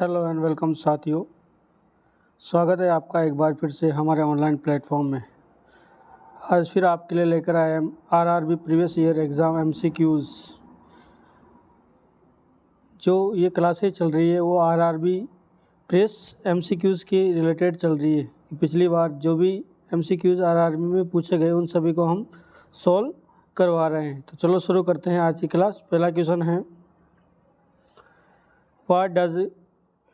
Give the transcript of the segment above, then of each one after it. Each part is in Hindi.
हेलो एंड वेलकम साथियों, स्वागत है आपका एक बार फिर से हमारे ऑनलाइन प्लेटफॉर्म में। आज फिर आपके लिए लेकर आए हम RRB previous year exam MCQs. जो ये क्लासेस चल रही है वो आरआरबी प्रेस एमसीक्यूज़ के रिलेटेड चल रही है। पिछली बार जो भी एमसीक्यूज़ आरआरबी में पूछे गए उन सभी को हम सॉल्व करवा रहे हैं। तो चलो शुरू करते हैं आज की क्लास। पहला क्वेश्चन है, व्हाट डज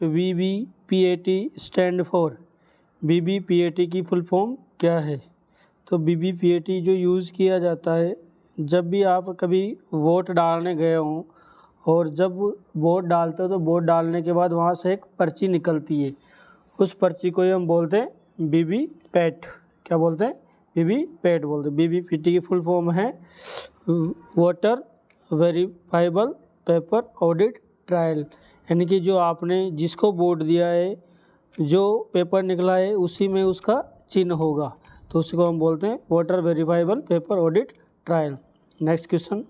बीबीपीएटी स्टैंड फॉर। बीबीपीएटी की फुल फॉर्म क्या है? तो बीबीपीएटी जो यूज़ किया जाता है जब भी आप कभी वोट डालने गए हों, और जब वोट डालते हो तो वोट डालने के बाद वहाँ से एक पर्ची निकलती है, उस पर्ची को ही हम बोलते हैं बीबीपैट। क्या बोलते हैं? बीबीपैट बोलते हैं। बीबीपीएटी की फुल फॉर्म है voter verifiable paper audit trial, यानी कि जो आपने जिसको वोट दिया है, जो पेपर निकला है उसी में उसका चिन्ह होगा, तो उसी को हम बोलते हैं voter verifiable paper audit trial. Next question,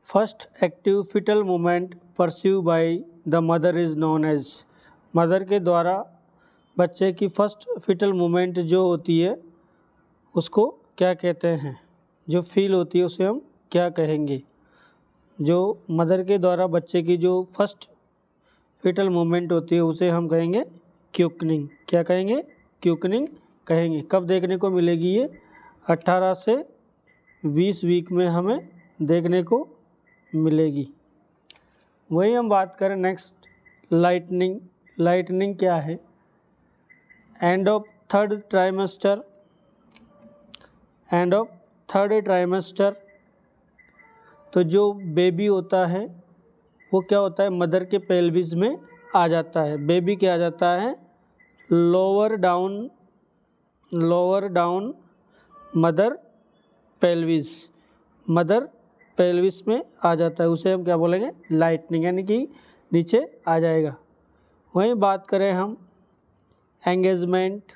first active fetal movement pursue by the mother is known as. Mother के द्वारा बच्चे की फर्स्ट फीटल मूवमेंट जो होती है उसको क्या कहते हैं? जो फील होती है उसे हम क्या कहेंगे? जो मदर के द्वारा बच्चे की जो फर्स्ट फीटल मूवमेंट होती है उसे हम कहेंगे क्यूकनिंग। क्या कहेंगे? क्यूकनिंग कहेंगे। कब देखने को मिलेगी ये? 18 से 20 वीक में हमें देखने को मिलेगी। वही हम बात करें नेक्स्ट, लाइटनिंग। लाइटनिंग क्या है? End of third trimester. End of third trimester, तो जो बेबी होता है वो क्या होता है? मदर के पेल्विस में आ जाता है। बेबी क्या आ जाता है? Lower down mother pelvis. Mother pelvis में आ जाता है, उसे हम क्या बोलेंगे? लाइटनिंग, यानी कि नीचे आ जाएगा। वहीं बात करें हम एंगेजमेंट।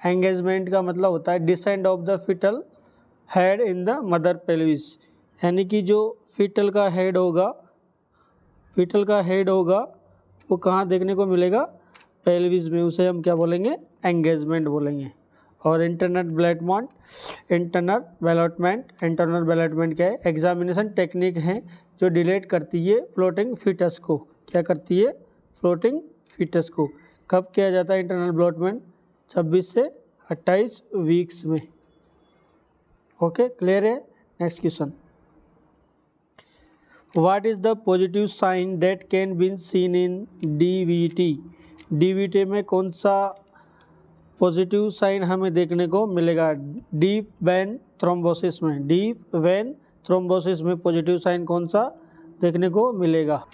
एंगेजमेंट का मतलब होता है descend of the fetal head in the mother pelvis, यानी कि जो फीटल का हेड होगा वो कहाँ देखने को मिलेगा? पेल्विस में, उसे हम क्या बोलेंगे? एंगेजमेंट बोलेंगे। और इंटरनल डेवलपमेंट क्या है? एग्जामिनेशन टेक्निक है जो डिलीट करती है फ्लोटिंग फीटस को। क्या करती है? फ्लोटिंग फीटस को। कब किया जाता है इंटरनल डेवलपमेंट? 26 से 28 वीक्स में। ओके, क्लियर है? Next question, what is the positive sign that can be seen in DVT. DVT में कौन सा पॉजिटिव साइन हमें देखने को मिलेगा? डीप वेन थ्रोम्बोसिस में। डीप वेन थ्रोम्बोसिस में पॉजिटिव साइन कौन सा देखने को मिलेगा?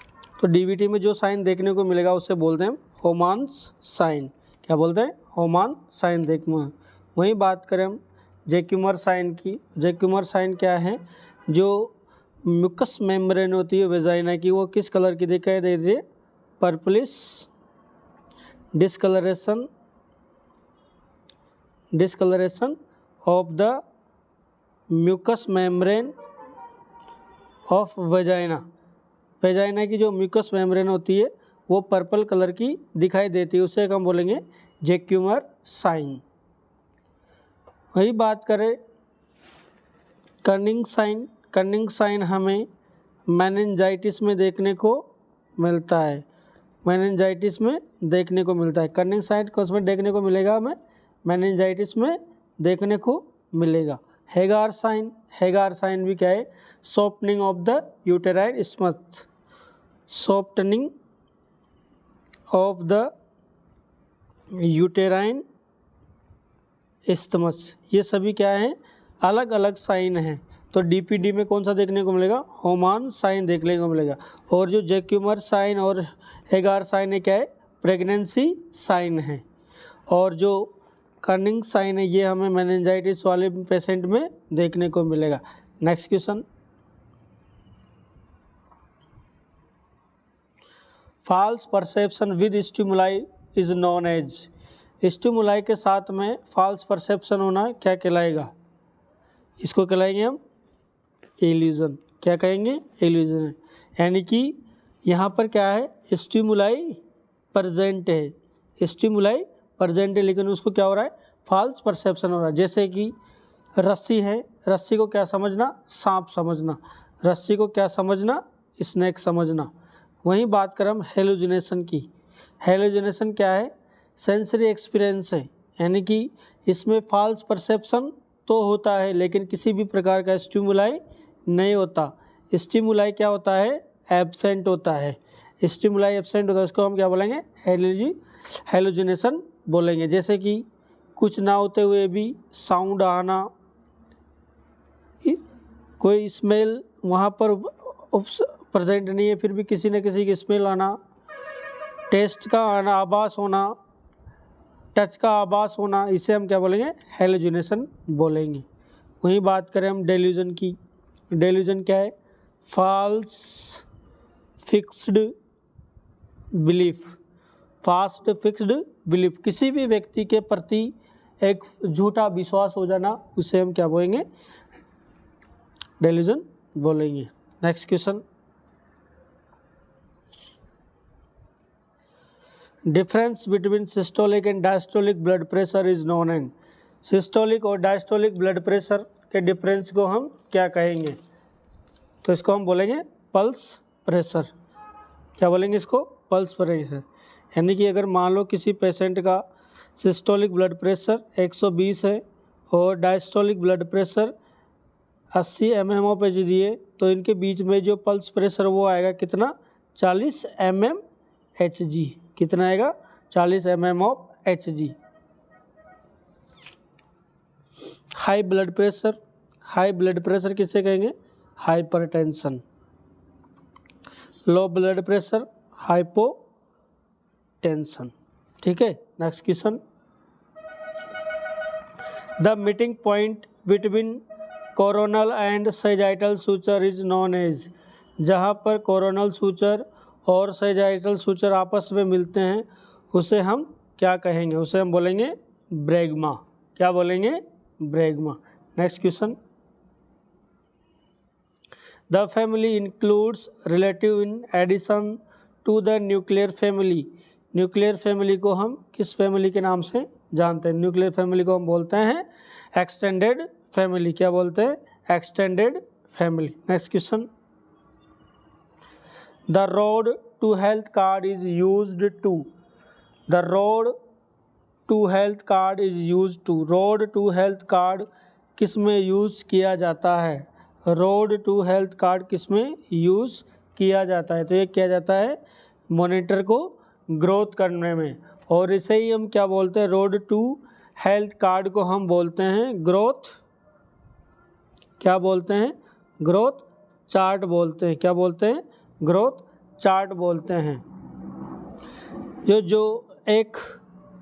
तो डीवीटी में जो साइन देखने को मिलेगा उसे बोलते हैं होमान्स साइन। क्या बोलते हैं? होमान साइन देखना। वहीं बात करें हम जैक्यूमर साइन की। जैक्यूमर साइन क्या है? जो म्यूकस मेम्ब्रेन होती है वेजाइना की, वो किस कलर की दिखाई देती है? Purplish discoloration of the mucous membrane of vagina. Vagina की जो म्यूकस मेम्ब्रेन होती है वो पर्पल कलर की दिखाई देती है, उसे हम बोलेंगे जैक्यूमर साइन। वही बात करें कर्निंग साइन। कर्निंग साइन हमें मेनिंजाइटिस में देखने को मिलता है। मेनिंजाइटिस में देखने को मिलता है। कर्निंग साइन को उसमें देखने को मिलेगा हमें? मेनिंजाइटिस में देखने को मिलेगा। हेगार साइन। हेगार साइन भी क्या है? Softening of the uterine Smith. Softening of the uterine stomach. ये सभी क्या है? अलग अलग साइन हैं। तो डीपीडी में कौन सा देखने को मिलेगा? होमान साइन देखने को मिलेगा। और जो जैक्यूमर साइन और हेगार साइन है क्या है? प्रेगनेंसी साइन है। और जो कर्निंग साइन है ये हमें मेनिंजाइटिस वाले पेशेंट में देखने को मिलेगा। Next question, false perception with stimuli is known as. Stimuli के साथ में फॉल्स परसेप्शन होना क्या कहलाएगा? इसको कहलाएंगे हम इल्यूजन। क्या कहेंगे, इल्यूजन है। यानी कि यहाँ पर क्या है, स्टिमुलाई प्रेजेंट है, स्टिमुलाई प्रेजेंट है, लेकिन उसको क्या हो रहा है, फॉल्स परसेप्शन हो रहा है। जैसे कि रस्सी है, रस्सी को क्या समझना, सांप समझना, रस्सी को क्या समझना, स्नेक समझना। वहीं बात करें हम हेलुसिनेशन की, हेलुसिनेशन क्या है, सेंसरी एक्सपीरियंस है, यानी कि इसमें फॉल्स परसेप्शन तो होता है लेकिन किसी भी प्रकार का स्टिमुलाई नहीं होता। स्टिमुलाई क्या होता है, एब्सेंट होता है, स्टिमुलाई एब्सेंट होता है, इसको हम क्या बोलेंगे, हेलुसिनेशन बोलेंगे। जैसे कि कुछ ना होते हुए भी साउंड आना, कोई स्मेल वहाँ पर प्रेजेंट नहीं है फिर भी किसी न किसी की स्मेल आना, टेस्ट का आना, आभास होना, टच का आभास होना, इसे हम क्या बोलेंगे, हेलुसिनेशन बोलेंगे। वहीं बात करें हम डेल्यूजन की, डेल्यूजन क्या है, false fixed belief, fast fixed belief, किसी भी व्यक्ति के प्रति एक झूठा विश्वास हो जाना, उसे हम क्या बोलेंगे, डेल्यूजन बोलेंगे। Next question, difference between systolic and diastolic blood pressure is known and, systolic और डायस्टोलिक ब्लड प्रेशर के डिफरेंस को हम क्या कहेंगे, तो इसको हम बोलेंगे पल्स प्रेशर। क्या बोलेंगे इसको, पल्स प्रेशर। यानी कि अगर मान लो किसी पेशेंट का सिस्टोलिक ब्लड प्रेशर 120 है और डायस्टोलिक ब्लड प्रेशर 80 mmHg है, तो इनके बीच में जो पल्स प्रेशर वो आएगा कितना, 40 mmHg, कितना आएगा, 40 mmHg। High blood pressure, high blood pressure किसे कहेंगे, hypertension. Low blood pressure, hypotension. ठीक है, next question, the meeting point between coronal and sagittal suture is known as, जहाँ पर कोरोनल सूचर और सैजाइटल सूचर आपस में मिलते हैं उसे हम क्या कहेंगे, उसे हम बोलेंगे ब्रैगमा। क्या बोलेंगे, bregma. Next question, the family includes relative in addition to the nuclear family, nuclear family को हम किस फैमिली के नाम से जानते हैं, न्यूक्लियर फैमिली को हम बोलते हैं एक्सटेंडेड फैमिली। क्या बोलते हैं, extended family. Next question, the road to health card is used to, the road to health card is used to, road to health card किस में यूज़ किया जाता है, रोड टू हेल्थ कार्ड किस में यूज़ किया जाता है, तो ये किया जाता है मॉनिटर को ग्रोथ करने में, और इसे ही हम क्या बोलते हैं, रोड टू हेल्थ कार्ड को हम बोलते हैं ग्रोथ, क्या बोलते हैं, ग्रोथ चार्ट बोलते हैं। क्या बोलते हैं, ग्रोथ चार्ट बोलते हैं। जो एक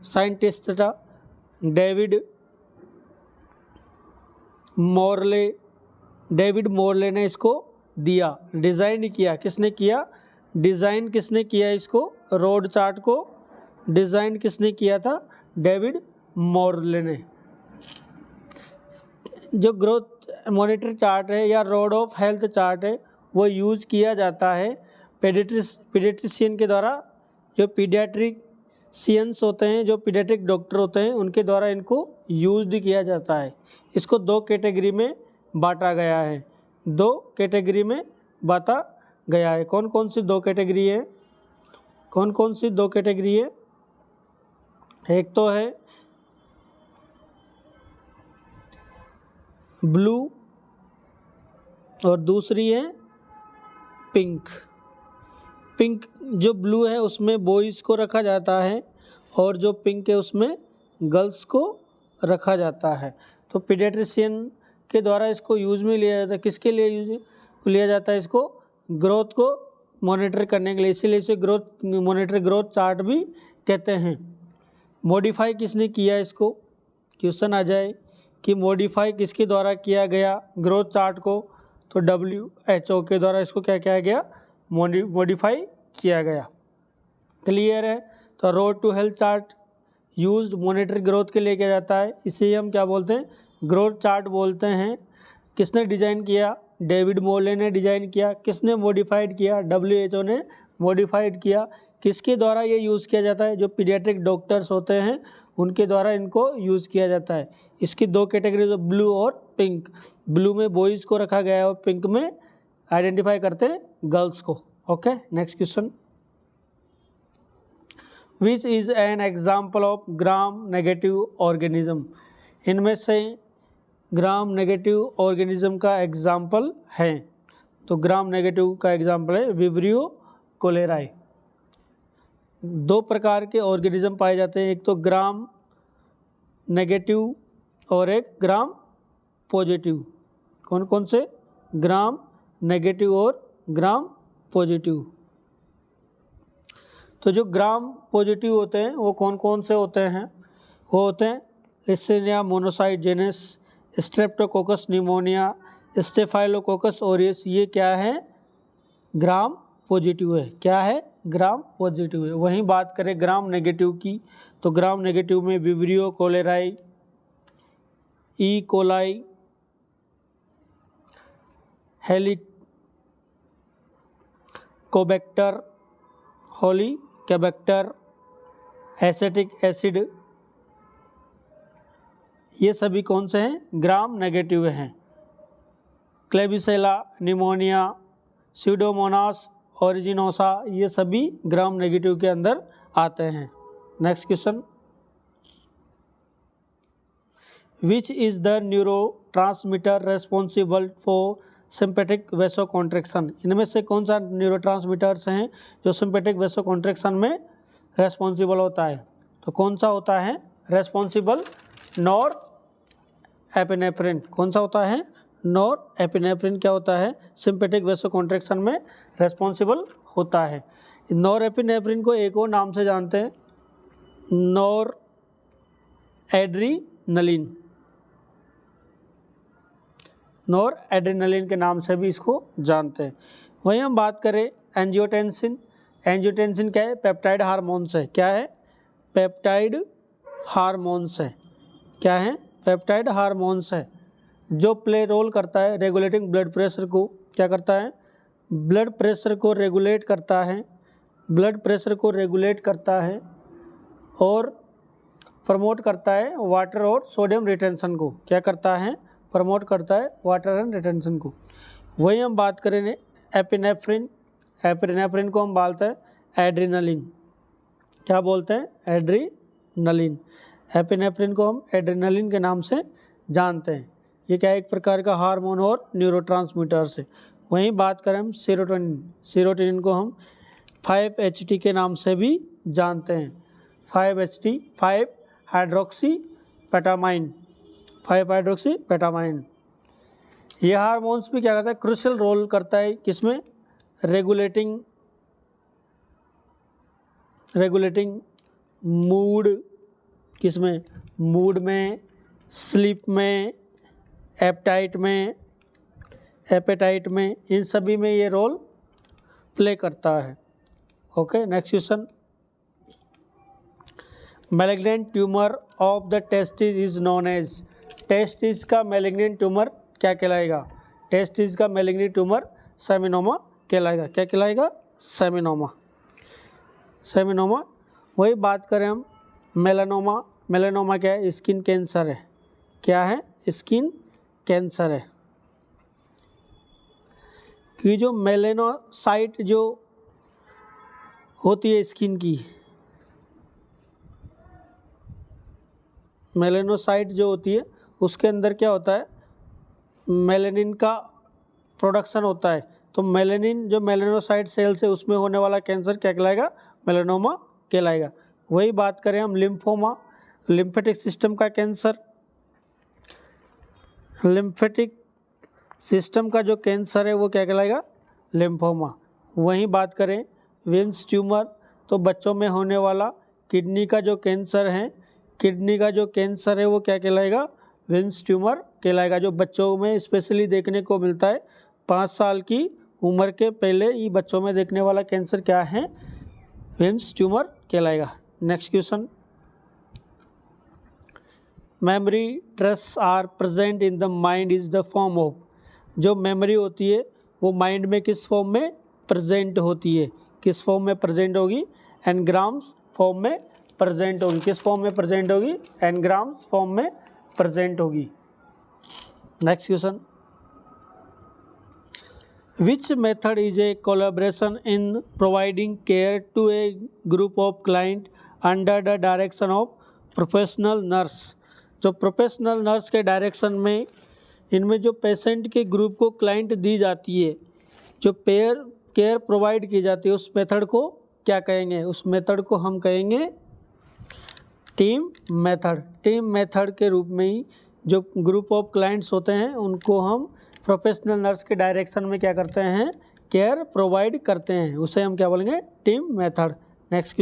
साइंटिस्ट था डेविड मोरले ने इसको दिया, डिज़ाइन किया, किसने किया, डिज़ाइन किसने किया, इसको रोड चार्ट को डिज़ाइन किसने किया था, डेविड मोरले ने। जो ग्रोथ मॉनिटर चार्ट है या रोड ऑफ हेल्थ चार्ट है वो यूज़ किया जाता है पीडियाट्रिशियन के द्वारा, जो पीडियाट्रिशियंस होते हैं, जो पीडियाट्रिक डॉक्टर होते हैं, उनके द्वारा इनको यूज़ किया जाता है। इसको दो कैटेगरी में बांटा गया है, दो कैटेगरी में बांटा गया है। कौन कौन सी दो कैटेगरी है, कौन कौन सी दो कैटेगरी है, एक तो है ब्लू और दूसरी है पिंक। पिंक जो ब्लू है उसमें बॉयज़ को रखा जाता है और जो पिंक है उसमें गर्ल्स को रखा जाता है। तो पीडियाट्रिशियन के द्वारा इसको यूज़ में लिया जाता है, किसके लिए यूज लिया जाता है, इसको ग्रोथ को मॉनिटर करने के लिए, इसीलिए इसे ग्रोथ मॉनिटर ग्रोथ चार्ट भी कहते हैं। मॉडिफाई किसने किया, इसको क्वेश्चन आ जाए कि मॉडिफाई किसके द्वारा किया गया ग्रोथ चार्ट को, तो WHO के द्वारा इसको क्या किया गया, मॉडिफाई किया गया। क्लियर है, तो road to health chart used monitor growth के लिए किया जाता है, इसे हम क्या बोलते हैं, ग्रोथ चार्ट बोलते हैं। किसने डिज़ाइन किया, डेविड मोले ने डिजाइन किया। किसने मॉडिफाइड किया? WHO ने मॉडिफाइड किया। किसके द्वारा ये यूज़ किया जाता है? जो पीडियाट्रिक डॉक्टर्स होते हैं उनके द्वारा इनको यूज़ किया जाता है। इसकी दो कैटेगरीज है, ब्लू और पिंक। ब्लू में बॉयज़ को रखा गया है और पिंक में आइडेंटिफाई करते हैं गर्ल्स को। Okay, next question, which is an example of gram negative organism? इनमें से ग्राम नेगेटिव ऑर्गेनिज्म का एग्जाम्पल है, तो ग्राम नेगेटिव का एग्जाम्पल है विब्रियो कोलेराई। दो प्रकार के ऑर्गेनिज्म पाए जाते हैं, एक तो ग्राम नेगेटिव और एक ग्राम पॉजिटिव। कौन कौन से? ग्राम नेगेटिव और ग्राम पॉजिटिव। तो जो ग्राम पॉजिटिव होते हैं वो कौन कौन से होते हैं? वो होते हैं Listeria monocyte Jannes, Streptococcus pneumonia, staphylococcus aureus. ये क्या है? ग्राम पॉजिटिव है। क्या है? ग्राम पॉजिटिव है। वहीं बात करें ग्राम नेगेटिव की, तो ग्राम नेगेटिव में vibrio cholerae, E coli, helicobacter, helicobacter, acetic acid, ये सभी कौन से हैं? ग्राम नेगेटिव हैं। क्लेबिसेला निमोनिया, स्यूडोमोनास ओरिजिनोसा, ये सभी ग्राम नेगेटिव के अंदर आते हैं। Next question, which is the neurotransmitter responsible for sympathetic vasoconstriction? इनमें से कौन सा न्यूरो ट्रांसमीटर्स हैं जो सिंपैथिक वैसोकॉन्ट्रैक्शन में रेस्पॉन्सिबल होता है? तो कौन सा होता है रेस्पॉन्सिबल? Nor epinephrine. कौन सा होता है? नॉर एपिनेफ्रिन क्या होता है? सिंपैथिक वैसोकॉन्ट्रैक्शन में रेस्पॉन्सिबल होता है। नॉर एपिनेफ्रिन को एक और नाम से जानते हैं, नॉर एड्रीनलिन। नॉर एड्रेनलिन के नाम से भी इसको जानते हैं। वहीं हम बात करें एंजियोटेंसिन। एंजियोटेंसिन क्या है? पेप्टाइड हार्मोन्स है। क्या है? पेप्टाइड हार्मोन्स है। क्या है? पेप्टाइड हार्मोन्स है, जो प्ले रोल करता है रेगुलेटिंग ब्लड प्रेशर को। क्या करता है? ब्लड प्रेशर को रेगुलेट करता है। ब्लड प्रेशर को रेगुलेट करता है और प्रमोट करता है वाटर और सोडियम रिटेंशन को। क्या करता है? प्रमोट करता है वाटर एंड रिटेंशन को। वही हम बात करें एपिनेफ्रिन। एपिनेफ्रिन को हम बोलते हैं एड्रीनलिन। क्या बोलते हैं? एड्रीनलिन। एपिनेफ्रिन को हम एड्रीनलिन के नाम से जानते हैं। ये क्या है? एक प्रकार का हार्मोन और न्यूरोट्रांसमीटर्स है। वहीं बात करें हम सेरोटोनिन। सेरोटोनिन को हम 5-HT के नाम से भी जानते हैं। 5-HT, 5 hydroxy पेटामाइन, 5 hydroxy पेटामाइन। ये हार्मोन्स भी क्या करता है? क्रूशियल रोल करता है किसमें? Regulating mood. किसमें? मूड में, स्लीप में, एपेटाइट में, इन सभी में ये रोल प्ले करता है। Okay, next question, malignant tumour of the testis is known as? Testis का मैलिग्नेंट ट्यूमर क्या कहलाएगा? टेस्टिस का मैलिग्नेंट ट्यूमर सेमिनोमा कहलाएगा। क्या कहलाएगा? सेमिनोमा। सेमिनोमा। वही बात करें हम मेलानोमा। मेलानोमा क्या है? स्किन कैंसर है। क्या है? स्किन कैंसर है। कि जो मेलेनोसाइट जो होती है स्किन की, मेलेनोसाइट जो होती है उसके अंदर क्या होता है? मेलेनिन का प्रोडक्शन होता है। तो मेलेनिन जो मेलेनोसाइट सेल्स है उसमें होने वाला कैंसर क्या कहलाएगा? मेलानोमा कहलाएगा। वही बात करें हम लिम्फोमा, लिम्फेटिक सिस्टम का कैंसर। लिम्फेटिक सिस्टम का जो कैंसर है वो क्या कहलाएगा? लिम्फोमा। वहीं बात करें वेन्स ट्यूमर, तो बच्चों में होने वाला किडनी का जो कैंसर है, किडनी का जो कैंसर है वो क्या कहलाएगा? वेन्स ट्यूमर कहलाएगा, जो बच्चों में स्पेशली देखने को मिलता है। 5 साल की उम्र के पहले ये बच्चों में देखने वाला कैंसर क्या है? वेन्स ट्यूमर कहलाएगा। Next question, memory traces are present in the mind is the form of? जो मेमोरी होती है वो माइंड में किस फॉर्म में प्रेजेंट होती है, किस फॉर्म में प्रेजेंट होगी, एनग्राम्स फॉर्म में प्रेजेंट होगी। किस फॉर्म में प्रेजेंट होगी, एनग्राम्स फॉर्म में प्रेजेंट होगी। Next question, which method is a collaboration in providing care to a group of client under the direction of professional nurse. जो प्रोफेशनल नर्स के डायरेक्शन में इनमें जो पेशेंट के ग्रुप को क्लाइंट दी जाती है, जो केयर प्रोवाइड की जाती है, उस मेथड को क्या कहेंगे, उस मेथड को हम कहेंगे टीम मेथड। टीम मेथड के रूप में ही जो ग्रुप ऑफ क्लाइंट्स होते हैं उनको हम प्रोफेशनल नर्स के डायरेक्शन में क्या करते हैं, केयर प्रोवाइड करते हैं, उसे हम क्या बोलेंगे, टीम मेथड। नेक्स्ट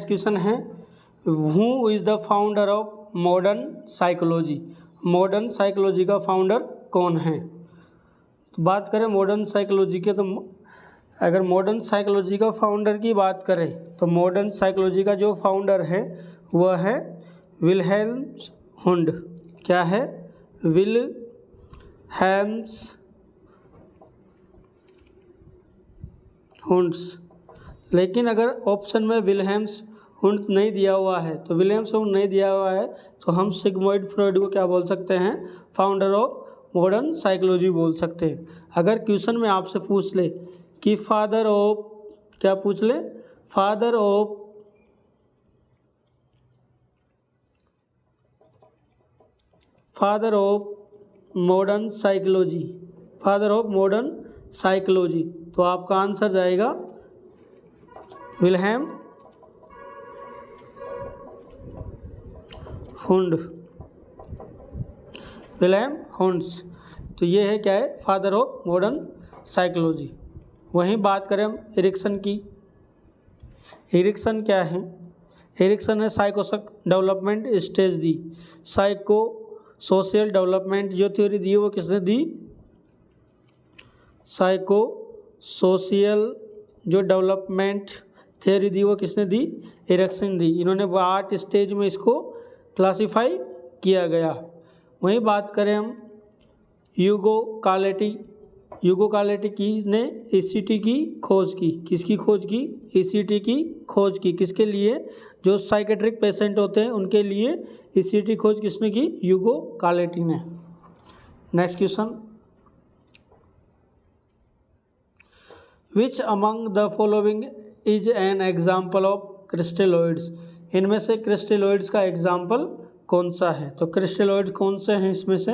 क्वेश्चन है, who is the founder of modern psychology. Modern psychology का फाउंडर कौन है। तो बात करें मॉडर्न साइकोलॉजी के, तो अगर मॉडर्न साइकोलॉजी का फाउंडर की बात करें तो मॉडर्न साइकोलॉजी का जो फाउंडर है वह है विल्हेम्स हुंड। क्या है, विल्हेम्स हुंड्स। लेकिन अगर ऑप्शन में विल्हेम्स हुंड नहीं दिया हुआ है, तो विलियम्स हुंड नहीं दिया हुआ है तो हम सिगमंड फ्रॉइड को क्या बोल सकते हैं, फाउंडर ऑफ मॉडर्न साइकोलॉजी बोल सकते हैं। अगर क्वेश्चन में आपसे पूछ ले कि फादर ऑफ, क्या पूछ ले, father of modern psychology, father of modern psychology, तो आपका आंसर जाएगा विल्हेम हुंड, विल्हेम हुंड्स। तो ये है क्या है, फादर ऑफ मॉडर्न साइकोलॉजी। वहीं बात करें हम एरिक्सन की। एरिक्सन क्या है, एरिक्सन ने साइको डेवलपमेंट स्टेज दी। साइको सोशल डेवलपमेंट जो थ्योरी दी वो किसने दी, साइको सोशल जो डेवलपमेंट थ्योरी दी वो किसने दी, एरिक्सन दी। इन्होंने 8 स्टेज में इसको क्लासिफाई किया गया। वहीं बात करें हम ह्यूगो कालेटी। ह्यूगो कालेटी ने ECT की खोज की। किसकी खोज की, ECT की खोज की। किसके लिए, जो साइकेट्रिक पेशेंट होते हैं उनके लिए ECT खोज किसने की, ह्यूगो कालेटी ने। Next question, which among the following is an example of crystalloids. इनमें से क्रिस्टलोइड्स का एग्जाम्पल कौन सा है। तो क्रिस्टलोइड कौन से हैं इसमें से,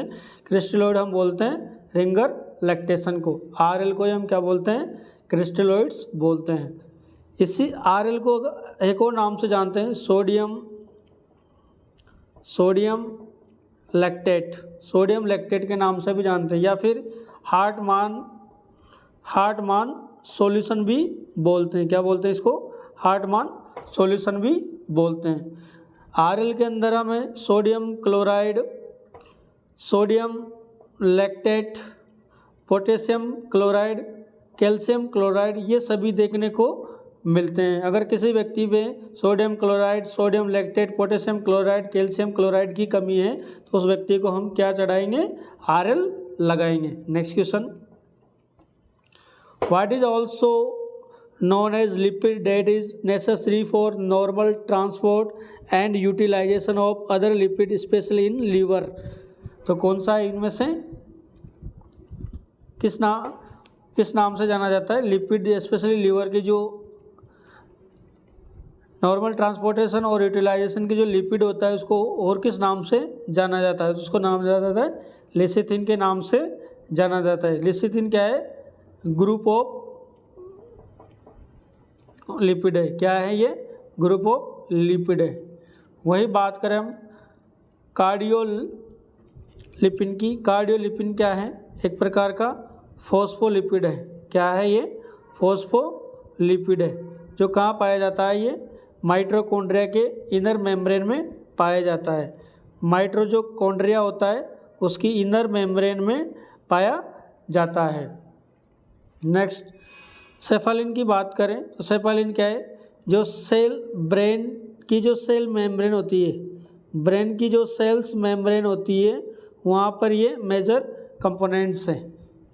क्रिस्टलोइड हम बोलते हैं रिंगर लैक्टेशन को, RL को हम क्या बोलते हैं, क्रिस्टलोइड्स बोलते हैं। इसी RL को एक और नाम से जानते हैं, सोडियम लैक्टेट के नाम से भी जानते हैं, या फिर हार्टमान सॉल्यूशन भी बोलते हैं। क्या बोलते हैं इसको, हार्टमान सॉल्यूशन भी बोलते हैं। RL के अंदर हमें sodium chloride, sodium lactate, potassium chloride, calcium chloride, ये सभी देखने को मिलते हैं। अगर किसी व्यक्ति में sodium chloride, sodium lactate, potassium chloride, calcium chloride की कमी है तो उस व्यक्ति को हम क्या चढ़ाएंगे, RL लगाएंगे। Next question, what is also known as lipid that is necessary for normal transport and utilization of other lipid especially in liver। तो कौन सा है इनमें से, किस नाम से जाना जाता है, लिपिड स्पेशली लीवर की जो नॉर्मल ट्रांसपोर्टेशन और यूटिलाइजेशन की जो लिपिड होता है उसको और किस नाम से जाना जाता है, तो उसको नाम जाना जाता है लेसिथिन के नाम से जाना जाता है। लेसिथिन क्या है, ग्रुप ऑफ लिपिड है। क्या है ये, ग्रुप ऑफ लिपिड है। वही बात करें हम कार्डियोलिपिन की। कार्डियोलिपिन क्या है, एक प्रकार का फॉस्फोलिपिड है। क्या है ये, फॉस्फोलिपिड है, जो कहाँ पाया जाता है, ये माइटोकॉन्ड्रिया के इनर मेम्ब्रेन में पाया जाता है। माइटोकॉन्ड्रिया होता है उसकी इनर मेम्ब्रेन में पाया जाता है। नेक्स्ट, सेफालिन की बात करें तो सेफालिन क्या है, जो ब्रेन की जो सेल मेम्ब्रेन होती है, ब्रेन की जो सेल्स मेम्ब्रेन होती है वहाँ पर ये मेजर कंपोनेंट्स हैं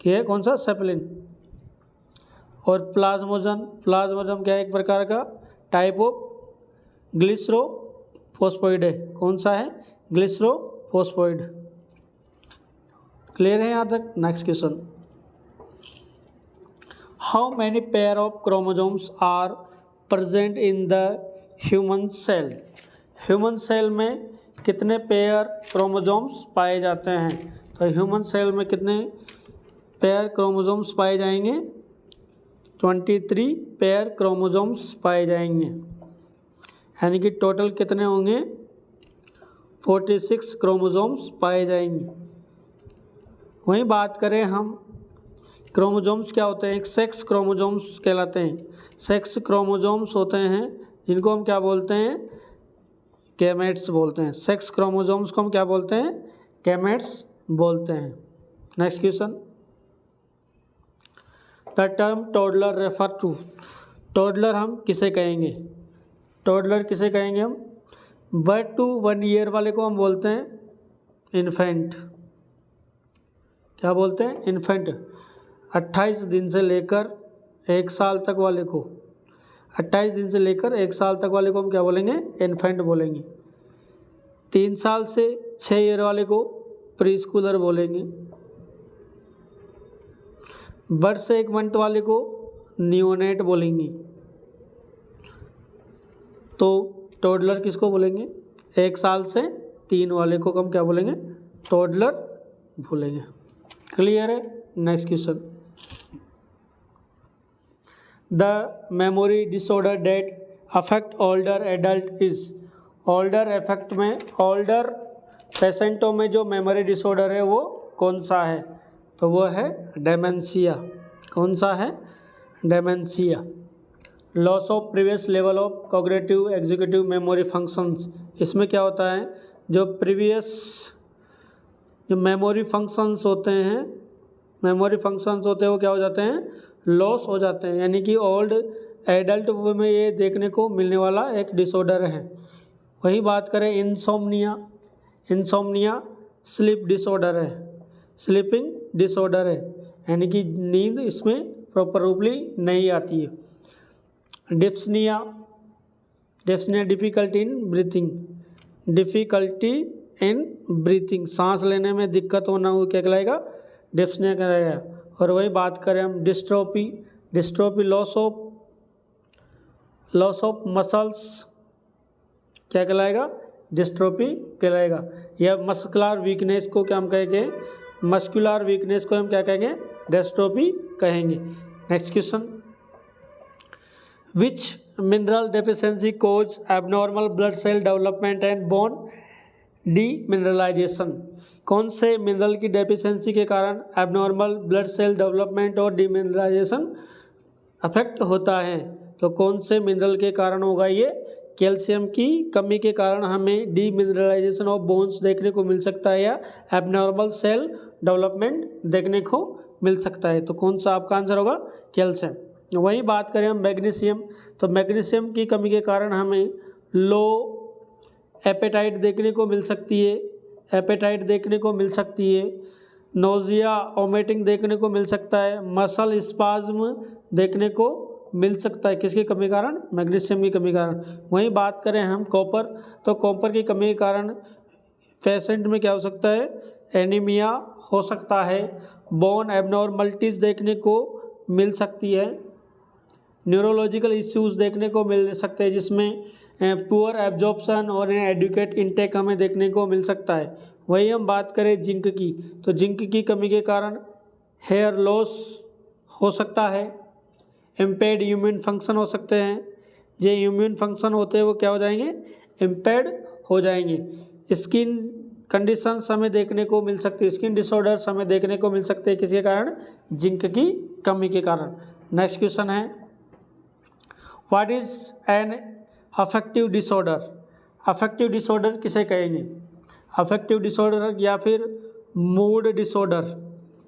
कि है कौन सा, सेपलिन। और प्लाज्मोजम क्या है, एक प्रकार का टाइप ऑफ ग्लिसरोफॉस्फोइड है। कौन सा है, ग्लिसरोफॉस्फोइड। क्लियर है यहाँ तक। Next question, how many pair of chromosomes are present in the human cell. Human cell में कितने पेयर क्रोमोसोम्स पाए जाते हैं। तो ह्यूमन सेल में कितने पेयर क्रोमोसोम्स पाए जाएंगे, 23 पेयर क्रोमोसोम्स पाए जाएंगे, यानी कि टोटल कितने होंगे, 46 क्रोमोसोम्स पाए जाएंगे। वहीं बात करें हम, क्रोमोसोम्स क्या होते हैं, एक सेक्स क्रोमोसोम्स कहलाते हैं। सेक्स क्रोमोसोम्स होते हैं जिनको हम क्या बोलते हैं, गैमेट्स बोलते हैं। सेक्स क्रोमोसोम्स को हम क्या बोलते हैं, गैमेट्स बोलते हैं। Next question, the term toddler refer to. Toddler हम किसे कहेंगे, टोडलर किसे कहेंगे हम, 1 to 1 ईयर वाले को हम बोलते हैं इन्फेंट। क्या बोलते हैं, इन्फेंट। 28 दिन से लेकर 1 साल तक वाले को, 28 दिन से लेकर 1 साल तक वाले को हम क्या बोलेंगे, इन्फेंट बोलेंगे। 3 साल से 6 ईयर वाले को प्री स्कूलर बोलेंगे। बर्थ से 1 मंथ वाले को नियोनेट बोलेंगे। तो टोडलर किसको बोलेंगे, 1 साल से 3 वाले को हम क्या बोलेंगे, टोडलर बोलेंगे। क्लियर है। Next question, the memory disorder that affect older adult is. Older effect में, ओल्डर पेशेंटों में जो मेमोरी डिसऑर्डर है वो कौन सा है, तो वो है डेमेंशिया। कौन सा है, dementia. Loss of previous level of cognitive executive memory functions. इसमें क्या होता है, जो प्रीवियस जो मेमोरी फंक्शंस होते हैं, वो क्या हो जाते हैं, लॉस हो जाते हैं। यानी कि ओल्ड एडल्ट में ये देखने को मिलने वाला एक डिसऑर्डर है। वही बात करें इंसोम्निया, इंसोम्निया स्लीप डिसऑर्डर है, स्लीपिंग डिसऑर्डर है, यानी कि नींद इसमें प्रॉपर रूपली नहीं आती है। Dyspnoea, dyspnoea difficulty in breathing, difficulty in breathing, सांस लेने में दिक्कत होना, वो क्या कहलाएगा, डिप्सनिया कहलाएगा। और वही बात करें हम dystrophy, dystrophy loss of muscles, क्या कहलाएगा, डिस्ट्रोफी कहलाएगा। या मस्कुलर वीकनेस को क्या हम कहेंगे, मस्कुलर वीकनेस को हम क्या कहेंगे, डिस्ट्रोफी कहेंगे। Next question, which mineral deficiency cause abnormal blood cell development and bone demineralization. कौन से मिनरल की डेफिशिएंसी के कारण एबनॉर्मल ब्लड सेल डेवलपमेंट और डीमिनरलाइजेशन अफेक्ट होता है, तो कौन से मिनरल के कारण होगा ये, कैल्शियम की कमी के कारण हमें डीमिनरलाइजेशन ऑफ बोन्स देखने को मिल सकता है या एबनॉर्मल सेल डेवलपमेंट देखने को मिल सकता है। तो कौन सा आपका आंसर होगा, कैल्शियम। वही बात करें हम मैग्नीशियम, तो मैग्नीशियम की कमी के कारण हमें लो एपेटाइट देखने को मिल सकती है, एपेटाइट देखने को मिल सकती है, नोजिया वोमिटिंग देखने को मिल सकता है, मसल स्पाज्म देखने को मिल सकता है, किसकी कमी कारण, मैग्नीशियम की कमी कारण। वहीं बात करें हम कॉपर, तो कॉपर की कमी के कारण पेशेंट में क्या हो सकता है, एनीमिया हो सकता है, बोन एबनॉर्मलिटीज़ देखने को मिल सकती है, न्यूरोलॉजिकल इश्यूज़ देखने को मिल सकते हैं जिसमें पुअर एब्जॉर्प्शन और एडुकेट इंटेक हमें देखने को मिल सकता है। वही हम बात करें जिंक की, तो जिंक की कमी के कारण हेयर लॉस हो सकता है, इम्पेयर्ड इम्यून फंक्शन हो सकते हैं, जो इम्यून फंक्शन होते हैं वो क्या हो जाएंगे, इम्पेयर्ड हो जाएंगे। स्किन कंडीशंस हमें देखने को मिल सकती है, स्किन डिसऑर्डर्स हमें देखने को मिल सकते हैं किसके कारण, जिंक की कमी के कारण। नेक्स्ट क्वेश्चन है, what is an effective disorder. Affective disorder किसे कहेंगे, अफेक्टिव डिसऑर्डर या फिर मूड डिसऑर्डर।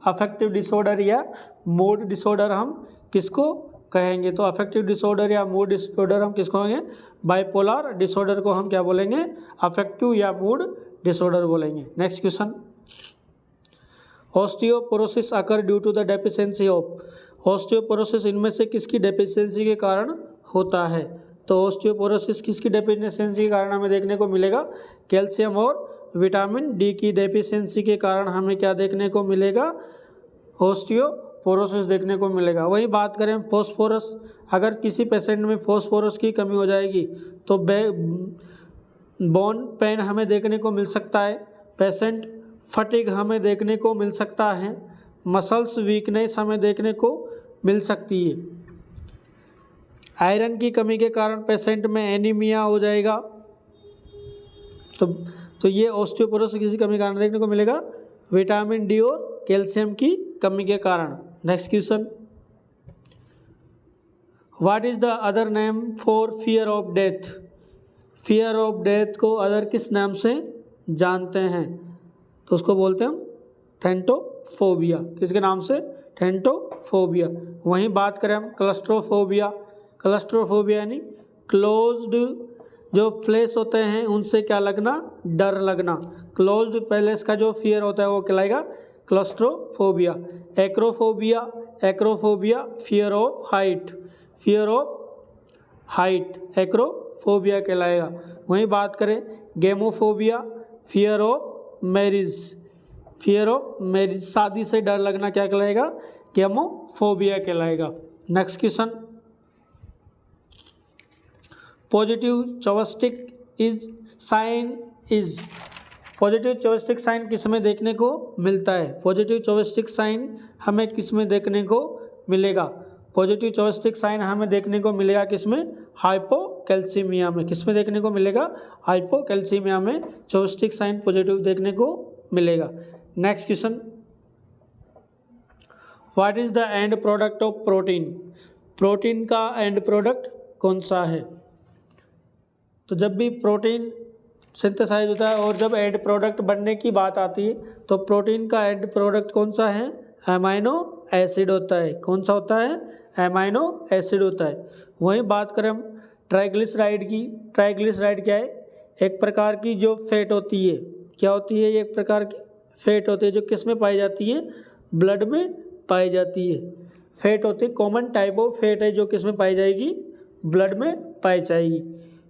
अफेक्टिव डिसऑर्डर या मूड डिसऑर्डर हम किसको कहेंगे, तो अफेक्टिव डिसऑर्डर या मूड डिसऑर्डर हम किसको कहेंगे, बाइपोलर डिसऑर्डर को हम क्या बोलेंगे, अफेक्टिव या मूड डिसऑर्डर बोलेंगे। Next question, osteoporosis occur due to the deficiency of. Osteoporosis इनमें से किसकी डेफिशिएंसी के कारण होता है? तो ऑस्टियोपोरोसिस किसकी डेफिशिएंसी के कारण हमें देखने को मिलेगा? कैल्शियम और विटामिन डी की डेफिशिएंसी के कारण हमें क्या देखने को मिलेगा? ऑस्टियोपोरोसिस देखने को मिलेगा। वही बात करें फॉस्फोरस, अगर किसी पेशेंट में फॉस्फोरस की कमी हो जाएगी तो बोन पेन हमें देखने को मिल सकता है, पेशेंट फटीग हमें देखने को मिल सकता है, मसल्स वीकनेस हमें देखने को मिल सकती है। आयरन की कमी के कारण पेशेंट में एनीमिया हो जाएगा। तो ये ऑस्टियोपोरोसिस किसी कमी के कारण देखने को मिलेगा, विटामिन डी और कैल्शियम की कमी के कारण। Next question, what is the other name for fear of death? Fear of death को अदर किस नाम से जानते हैं? तो उसको बोलते हैं हम थैंटोफोबिया। किसके नाम से? थैंटोफोबिया। वहीं बात करें हम क्लस्ट्रोफोबिया। क्लस्ट्रोफोबिया यानी क्लोज्ड जो प्लेस होते हैं उनसे क्या लगना? डर लगना। क्लोज्ड प्लेस का जो फियर होता है वो कहलाएगा claustrophobia. Acrophobia, acrophobia fear of height, fear of height acrophobia कहलाएगा। वहीं बात करें gamophobia, fear of marriage, fear of marriage शादी से डर लगना क्या कहलाएगा? गेमोफोबिया कहलाएगा। Next question, positive chopstick is sign is. Positive chopstick sign किस में देखने को मिलता है? पॉजिटिव चॉपस्टिक साइन हमें किस में देखने को मिलेगा? पॉजिटिव चॉपस्टिक साइन हमें देखने को मिलेगा किस में? हाइपोकैल्सीमिया में। किस में देखने को मिलेगा? हाइपोकैल्सीमिया में चॉपस्टिक साइन पॉजिटिव देखने को मिलेगा। Next question, what is the end product of protein? Protein का एंड प्रोडक्ट कौन सा है? तो जब भी प्रोटीन सिंथेसाइज होता है और जब एंड प्रोडक्ट बनने की बात आती है तो प्रोटीन का एंड प्रोडक्ट कौन सा है? एमाइनो एसिड होता है। कौन सा होता है? एमाइनो एसिड होता है। वहीं बात करें हम ट्राइग्लिसराइड की। ट्राइग्लिसराइड क्या है? एक प्रकार की जो फैट होती है। क्या होती है? एक प्रकार की फैट होती है जो किस में पाई जाती है? ब्लड में पाई जाती है। फैट होती है, कॉमन टाइप ऑफ फैट है जो किस में पाई जाएगी? ब्लड में पाई जाएगी।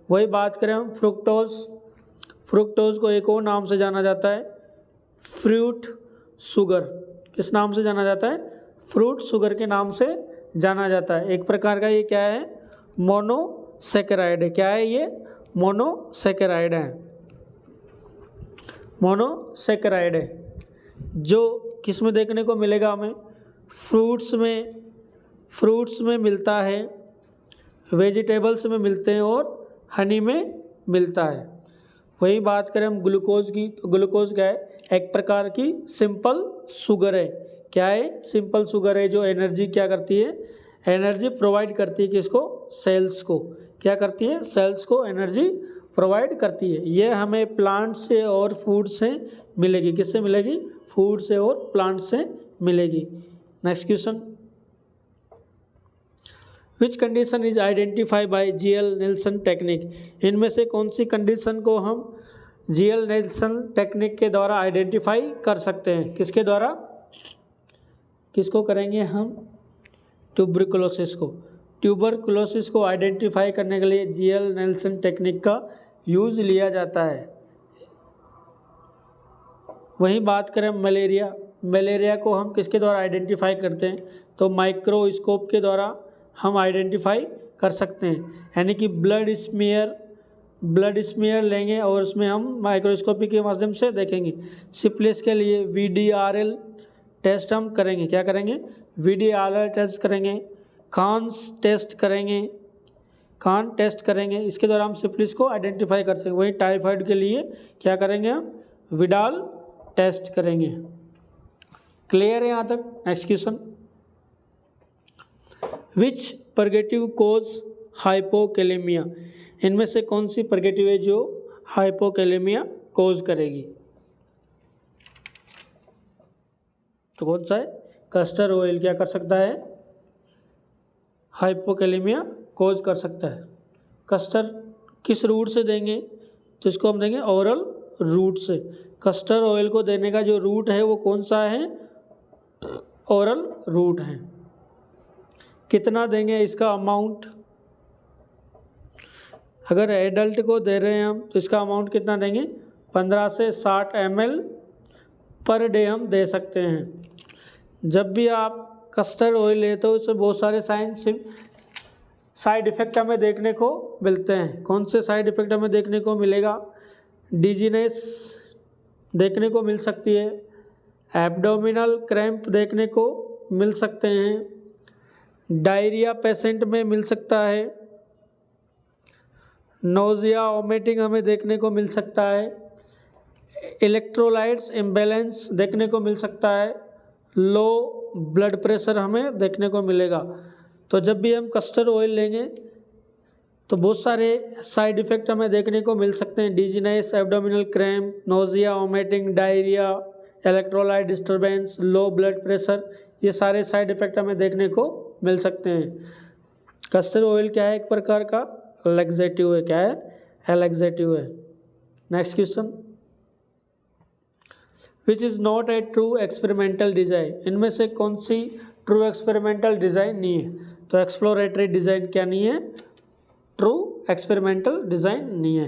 वही बात करें हम फ्रुक्टोज। फ्रुक्टोज को एक और नाम से जाना जाता है फ्रूट शुगर। किस नाम से जाना जाता है? फ्रूट शुगर के नाम से जाना जाता है। एक प्रकार का ये क्या है? मोनोसैकेराइड है। क्या है ये? मोनोसैकेराइड है। मोनोसैकेराइड है जो किस में देखने को मिलेगा हमें? फ्रूट्स में, फ्रूट्स में मिलता है, वेजिटेबल्स में मिलते हैं और हनी में मिलता है। वही बात करें हम ग्लूकोज की, तो ग्लूकोज क्या है? एक प्रकार की सिंपल शुगर है। क्या है? सिंपल शुगर है जो एनर्जी क्या करती है? एनर्जी प्रोवाइड करती है किसको? सेल्स को। क्या करती है? सेल्स को एनर्जी प्रोवाइड करती है। ये हमें प्लांट से और फूड से मिलेगी। किससे मिलेगी? फूड से और प्लांट से मिलेगी। Next question, which condition is identify bye GL Nelson technique? इनमें से कौन सी कंडीशन को हम जीएल नेल्सन टेक्निक के द्वारा आइडेंटिफाई कर सकते हैं? किसके द्वारा? किसको करेंगे हम? ट्यूबरकुलोसिस को। ट्यूबरकुलोसिस को आइडेंटिफाई करने के लिए जीएल नेल्सन टेक्निक का यूज़ लिया जाता है। वहीं बात करें मलेरिया। मलेरिया को हम किसके द्वारा आइडेंटिफाई करते हैं? तो माइक्रोस्कोप के द्वारा हम आइडेंटिफाई कर सकते हैं। यानी कि ब्लड स्मीयर लेंगे और उसमें हम माइक्रोस्कोपी के माध्यम से देखेंगे। सिफिलिस के लिए VDRL टेस्ट हम करेंगे। क्या करेंगे? VDRL टेस्ट करेंगे। कान्स टेस्ट करेंगे। कान टेस्ट करेंगे। इसके द्वारा हम सिफिलिस को आइडेंटिफाई कर सकेंगे। वहीं टाइफाइड के लिए क्या करेंगे? हम विडाल टेस्ट करेंगे। क्लियर है यहाँ तक? नेक्स्ट क्वेश्चन, विच परगेटिव कोज हाइपोकैलेमिया? इनमें से कौन सी परगेटिव है जो हाइपोकैलेमिया कोज करेगी? तो कौन सा है? कस्टर ऑयल क्या कर सकता है? हाइपोकैलेमिया कोज कर सकता है। कस्टर किस रूट से देंगे? तो इसको हम देंगे ओरल रूट से। कस्टर्ड ऑयल को देने का जो रूट है वो कौन सा है? ओरल रूट है। कितना देंगे इसका अमाउंट? अगर एडल्ट को दे रहे हैं हम तो इसका अमाउंट कितना देंगे? 15 से 60 ml पर डे हम दे सकते हैं। जब भी आप कस्टर्ड ऑयल लेते हो इससे बहुत सारे साइड इफ़ेक्ट हमें देखने को मिलते हैं। कौन से साइड इफ़ेक्ट हमें देखने को मिलेगा? डिजीनेस देखने को मिल सकती है, एब्डोमिनल क्रैम्प देखने को मिल सकते हैं, डायरिया पेशेंट में मिल सकता है, नोज़िया वोमिटिंग हमें देखने को मिल सकता है, इलेक्ट्रोलाइट्स इम्बैलेंस देखने को मिल सकता है, लो ब्लड प्रेशर हमें देखने को मिलेगा। तो जब भी हम कस्टर्ड ऑयल लेंगे तो बहुत सारे साइड इफ़ेक्ट हमें देखने को मिल सकते हैं। Dizziness, abdominal cramp, nausea vomiting, diarrhoea, electrolyte disturbance, लो ब्लड प्रेशर, ये सारे साइड इफ़ेक्ट हमें देखने को मिल सकते हैं। कस्टर्ड ऑयल क्या है? एक प्रकार का लैक्सेटिव है। क्या है? लैक्सेटिव है। Next question, which is not a true experimental design. इनमें से कौन सी ट्रू एक्सपेरिमेंटल डिज़ाइन नहीं है? तो एक्सप्लोरेटरी डिज़ाइन क्या नहीं है? ट्रू एक्सपेरिमेंटल डिज़ाइन नहीं है।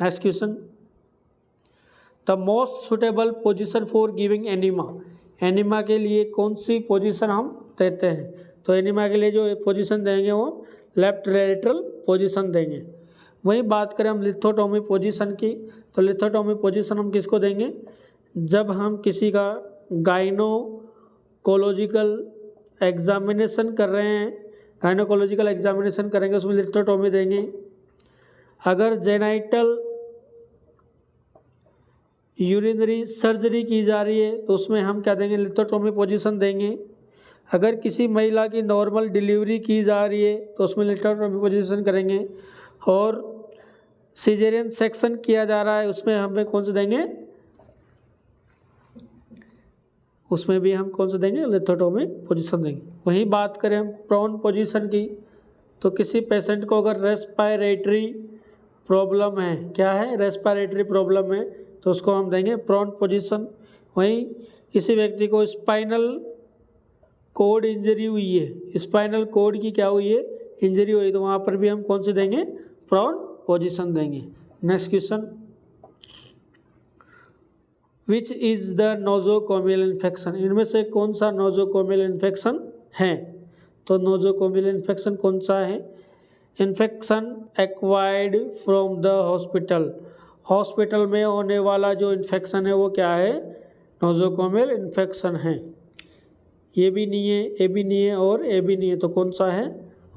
Next question, the most suitable position for giving enema. Enema के लिए कौन सी पोजीशन हम देते हैं? तो एनिमा के लिए जो पोजीशन देंगे वो लेफ्ट लेटरल पोजीशन देंगे। वहीं बात करें हम लिथोटोमी पोजीशन की, तो लिथोटोमी पोजीशन हम किसको देंगे? जब हम किसी का गाइनोकोलॉजिकल एग्जामिनेशन कर रहे हैं, गाइनोकोलॉजिकल एग्जामिनेशन करेंगे उसमें लिथोटोमी देंगे। अगर जेनाइटल यूरिनरी सर्जरी की जा रही है तो उसमें हम क्या देंगे? लिथोटोमी पोजीशन देंगे। अगर किसी महिला की नॉर्मल डिलीवरी की जा रही है तो उसमें लिथोटोमी पोजीशन करेंगे। और सिजेरियन सेक्शन किया जा रहा है उसमें हमें कौन से देंगे? उसमें भी हम कौन से देंगे? लिथोटोमी पोजीशन देंगे। वहीं बात करें हम प्रोन पोजीशन की, तो किसी पेशेंट को अगर रेस्पिरेटरी प्रॉब्लम है, क्या है? रेस्पिरेटरी प्रॉब्लम है, तो उसको हम देंगे प्रोन पोजीशन। वहीं किसी व्यक्ति को स्पाइनल कोड इंजरी हुई है, स्पाइनल कोड की क्या हुई है? इंजरी हुई, तो वहाँ पर भी हम कौन से देंगे? प्रोन पोजीशन देंगे। Next question, which is the nosocomial infection. इनमें से कौन सा नोजोकोमियल इन्फेक्शन है? तो नोजोकोमियल इन्फेक्शन कौन सा है? Infection acquired from the hospital. Hospital में होने वाला जो इन्फेक्शन है वो क्या है? नोजोकोमियल इन्फेक्शन है। ये भी नहीं है, ए भी नहीं है और ए भी नहीं है, तो कौन सा है?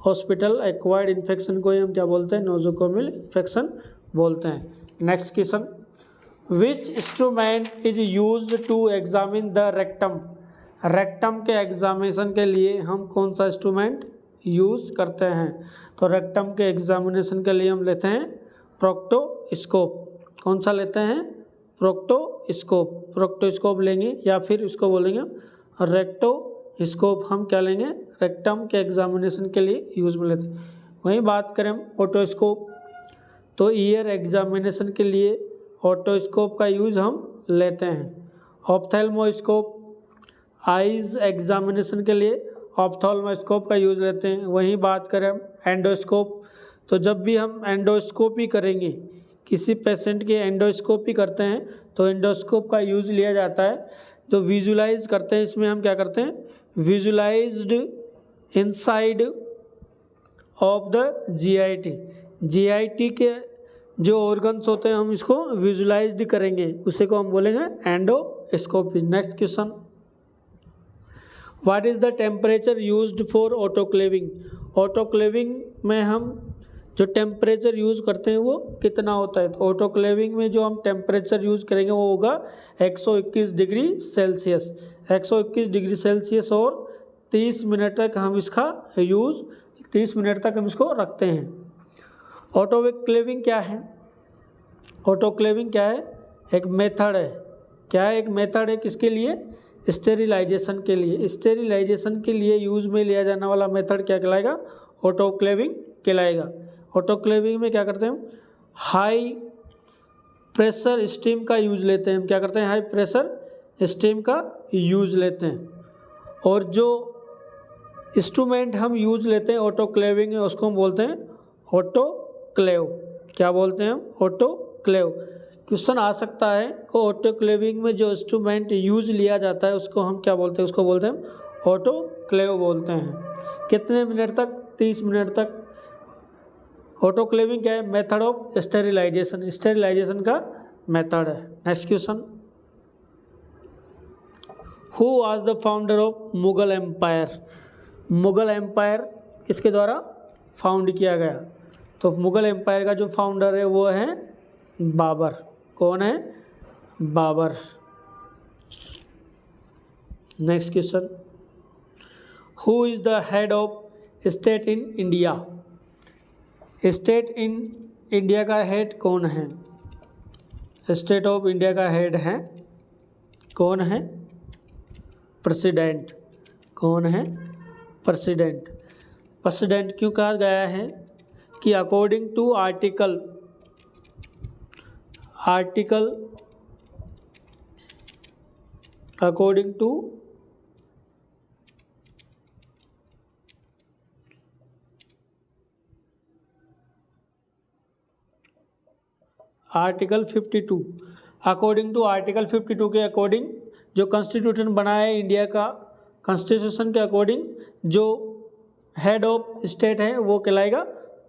हॉस्पिटल एक्वायर्ड इन्फेक्शन को हम क्या बोलते हैं? नोजोकोमियल इन्फेक्शन बोलते हैं। Next question, which instrument is used to examine the rectum. Rectum के एग्जामिनेशन के लिए हम कौन सा इंस्ट्रूमेंट यूज़ करते हैं? तो रेक्टम के एग्जामिनेशन के लिए हम लेते हैं प्रोक्टोस्कोप। कौन सा लेते हैं? प्रोक्टोस्कोप। प्रोक्टोस्कोप लेंगे या फिर इसको बोलेंगे रेक्टोस्कोप। हम क्या लेंगे? रेक्टम के एग्जामिनेशन के लिए यूज़ में लेते हैं। वहीं बात करें हम ओटोस्कोप, तो ईयर एग्जामिनेशन के लिए ओटोस्कोप का यूज़ हम लेते हैं। ऑप्थेल्मोस्कोप आइज़ एग्जामिनेशन के लिए ऑप्थेल्मोस्कोप का यूज़ लेते हैं। वहीं बात करें हम एंडोस्कोप, तो जब भी हम एंडोस्कोपी करेंगे, किसी पेशेंट की एंडोस्कोपी करते हैं तो एंडोस्कोप का यूज़ लिया जाता है। जो विजुलाइज करते हैं इसमें हम क्या करते हैं? Visualized inside of the GIT. GIT के जो ऑर्गन्स होते हैं हम इसको विजुलाइज्ड करेंगे, उसे को हम बोलेंगे endoscopy. Next question, what is the temperature used for autoclaving. Autoclaving में हम जो टेम्परेचर यूज़ करते हैं वो कितना होता है? तो ऑटोक्लेविंग में जो हम टेम्परेचर यूज़ करेंगे वो होगा 121 डिग्री सेल्सियस। 121 डिग्री सेल्सियस और 30 मिनट तक हम इसका यूज़ 30 मिनट तक हम इसको रखते हैं। ऑटोक्लेविंग क्या है? ऑटोक्लेविंग क्या है? एक मेथड है। क्या है? एक मेथड है किसके लिए? स्टेरिलाइजेशन के लिए। स्टेरिलाइजेशन के लिए यूज़ में लिया जाने वाला मेथड क्या कहलाएगा? ऑटोक्लेविंग कहलाएगा। ऑटोक्लेविंग में क्या करते हैं हम? हाई प्रेशर स्टीम का यूज़ लेते हैं, हम क्या करते हैं, हाई प्रेशर स्टीम का यूज़ लेते हैं। और जो इंस्ट्रूमेंट हम यूज़ लेते हैं ऑटोक्लेविंग में, उसको हम बोलते हैं ऑटोक्लेव। क्या बोलते हैं हम, ऑटोक्लेव। क्वेश्चन आ सकता है को ऑटोक्लेविंग में जो इंस्ट्रूमेंट यूज़ लिया जाता है उसको हम क्या बोलते हैं, उसको बोलते हैं ऑटोक्लेव बोलते हैं। कितने मिनट तक, 30 मिनट तक। ऑटोक्लेविंग क्या है, मेथड ऑफ स्टेरिलाइजेशन, स्टेरिलाइजेशन का मेथड है। Next question, who was the founder of Mughal empire. Mughal empire किसके द्वारा फाउंड किया गया, तो मुगल एम्पायर का जो फाउंडर है वो है बाबर। कौन है, Babur. Next question, who is the head of state in India. State in India का हेड कौन है, स्टेट ऑफ इंडिया का हेड है, कौन है, प्रेसिडेंट। कौन है, प्रेसिडेंट। प्रेसिडेंट क्यों कहा गया है कि according to article according to article 52, according to article 52 के अकॉर्डिंग जो कॉन्स्टिट्यूशन बना है इंडिया का, कॉन्स्टिट्यूशन के अकॉर्डिंग जो हेड ऑफ स्टेट है वो कहलाएगा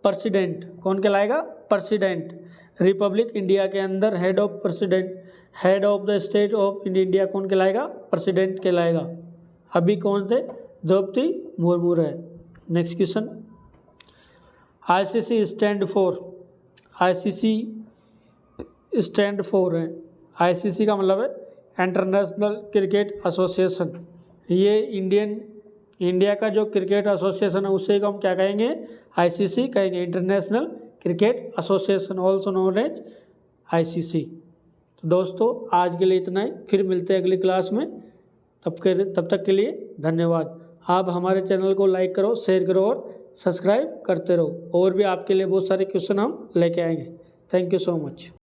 प्रेसिडेंट। कौन कहलाएगा, प्रेसिडेंट। रिपब्लिक इंडिया के अंदर head of president, head of the state of India कौन कहलाएगा, प्रेसिडेंट कहलाएगा। अभी कौन थे, द्रौपदी मुर्मू है। Next question, ICC stand for, ICC stand for है, आईसीसी का मतलब है इंटरनेशनल क्रिकेट एसोसिएशन। ये इंडिया का जो क्रिकेट एसोसिएशन है उसे हम क्या कहेंगे, आईसीसी कहेंगे, international cricket association, also known as ICC. तो दोस्तों आज के लिए इतना ही, फिर मिलते हैं अगली क्लास में। तब तक के लिए धन्यवाद। आप हमारे चैनल को लाइक करो, शेयर करो और सब्सक्राइब करते रहो। और भी आपके लिए बहुत सारे क्वेश्चन हम लेके आएंगे। Thank you so much.